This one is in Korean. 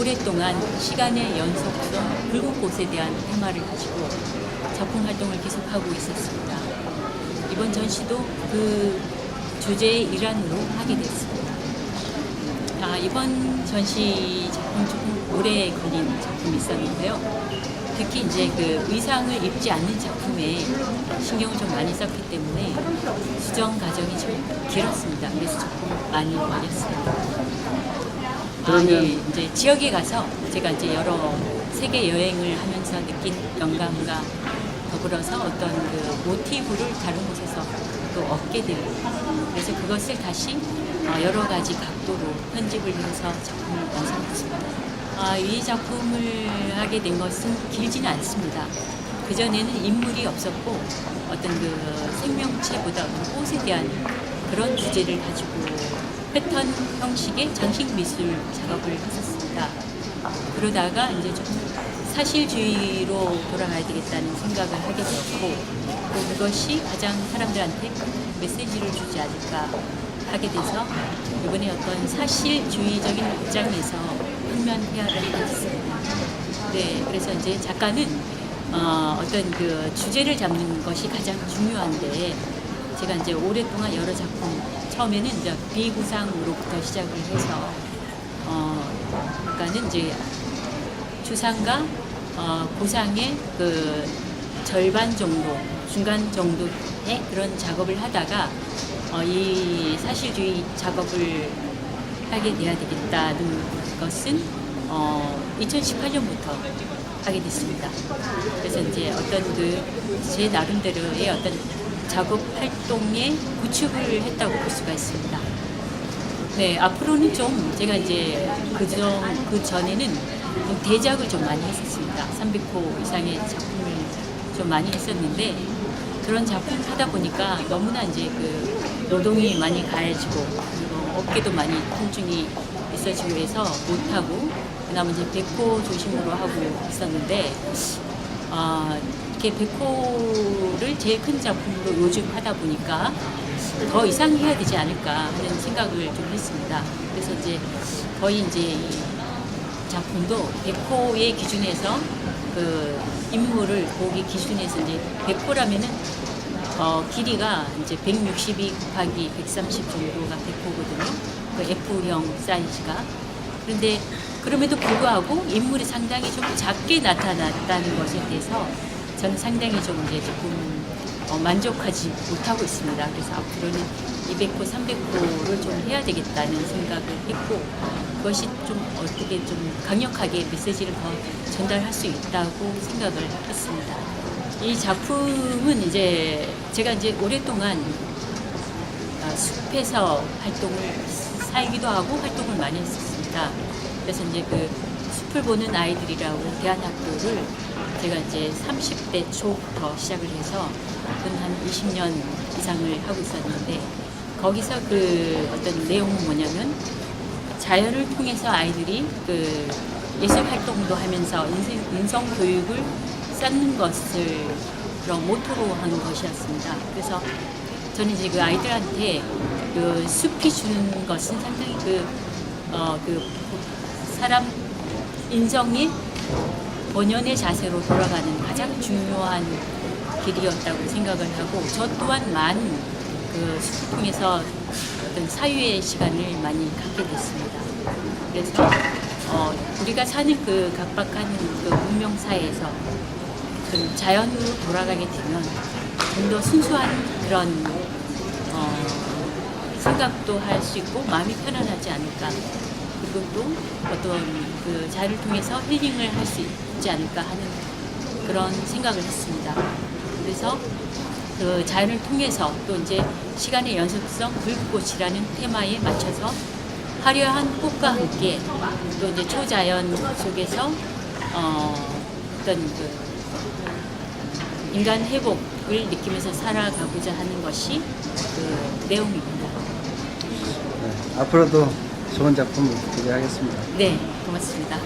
오랫동안 시간의 연속성, 붉은 꽃에 대한 테마를 가지고 작품 활동을 계속하고 있었습니다. 이번 전시도 그 주제의 일환으로 하게 됐습니다. 이번 전시 작품 조금 오래 걸린 작품이 있었는데요. 특히 이제 그 의상을 입지 않는 작품에 신경을 좀 많이 썼기 때문에 수정 과정이 좀 길었습니다. 그래서 조금 많이 걸렸습니다. 그러면 이제 지역에 가서 제가 이제 여러 세계 여행을 하면서 느낀 영감과 더불어서 어떤 그 모티브를 다른 곳에서 또 얻게 되고, 그래서 그것을 다시 여러 가지 각도로 편집을 해서 작품을 완성했습니다. 이 작품을 하게 된 것은 길지는 않습니다. 그전에는 인물이 없었고 어떤 그 생명체보다 꽃에 대한 그런 주제를 가지고 패턴 형식의 장식 미술 작업을 했었습니다. 그러다가 이제 좀 사실주의로 돌아가야 되겠다는 생각을 하게 되었고, 또 그것이 가장 사람들한테 메시지를 주지 않을까 하게 돼서 이번에 어떤 사실주의적인 입장에서 평면 회화를 했습니다. 네, 그래서 이제 작가는 어떤 그 주제를 잡는 것이 가장 중요한데, 제가 이제 오랫동안 여러 작품, 처음에는 이제 비구상으로부터 시작을 해서 그러니까는 이제 추상과 구상의 그 절반 정도, 중간 정도의 그런 작업을 하다가 이 사실주의 작업을 하게 돼야 되겠다는 것은 2018년부터 하게 됐습니다. 그래서 이제 어떤 그 제 나름대로의 어떤 작업 활동에 구축을 했다고 볼 수가 있습니다. 네, 앞으로는 좀 제가 이제 그 전에는 대작을 좀 많이 했었습니다. 300호 이상의 작품을 좀 많이 했었는데, 그런 작품 하다 보니까 너무나 이제 그 노동이 많이 가해지고, 그리고 어깨도 많이 통증이 있어지고 해서 못하고, 그다음에 이제 백호 중심으로 하고 있었는데, 이렇게 백호를 제일 큰 작품으로 요즘 하다 보니까 더 이상 해야 되지 않을까 하는 생각을 좀 했습니다. 그래서 이제 거의 이제 이 작품도 백호의 기준에서 그 인물을 보기 기준에서 이제 백호라면은 길이가 이제 162 곱하기 130 정도가 백호거든요. 그 F형 사이즈가. 그런데 그럼에도 불구하고 인물이 상당히 좀 작게 나타났다는 것에 대해서 저는 상당히 좀 이제 조금 만족하지 못하고 있습니다. 그래서 앞으로는 200호, 300호를 좀 해야 되겠다는 생각을 했고, 그것이 좀 어떻게 좀 강력하게 메시지를 더 전달할 수 있다고 생각을 했습니다. 이 작품은 이제 제가 이제 오랫동안 숲에서 활동을 살기도 하고 활동을 많이 했었습니다. 그래서 이제 그 숲을 보는 아이들이라고 대안학교를 제가 이제 30대 초부터 시작을 해서 한 20년 이상을 하고 있었는데, 거기서 그 어떤 내용은 뭐냐면, 자연을 통해서 아이들이 그 예술 활동도 하면서 인성 교육을 쌓는 것을 그런 모토로 하는 것이었습니다. 그래서 저는 이제 그 아이들한테 그 숲이 주는 것은 상당히 그 사람 인성의 본연의 자세로 돌아가는 가장 중요한 길이었다고 생각을 하고, 저 또한 많은 그 숲을 통해서 어떤 사유의 시간을 많이 갖게 됐습니다. 그래서 우리가 사는 그 각박한 그 문명 사회에서 그 자연으로 돌아가게 되면 좀 더 순수한 그런 생각도 할 수 있고 마음이 편안하지 않을까. 그리고 또 어떤 그 자연을 통해서 힐링을 할 수 있지 않을까 하는 그런 생각을 했습니다. 그래서 그 자연을 통해서 또 이제 시간의 연속성 불꽃이라는 테마에 맞춰서 화려한 꽃과 함께 또 이제 초자연 속에서 어떤 그 인간 회복을 느끼면서 살아가고자 하는 것이 그 내용입니다. 네, 앞으로도 좋은 작품 기대하겠습니다. 네, 고맙습니다.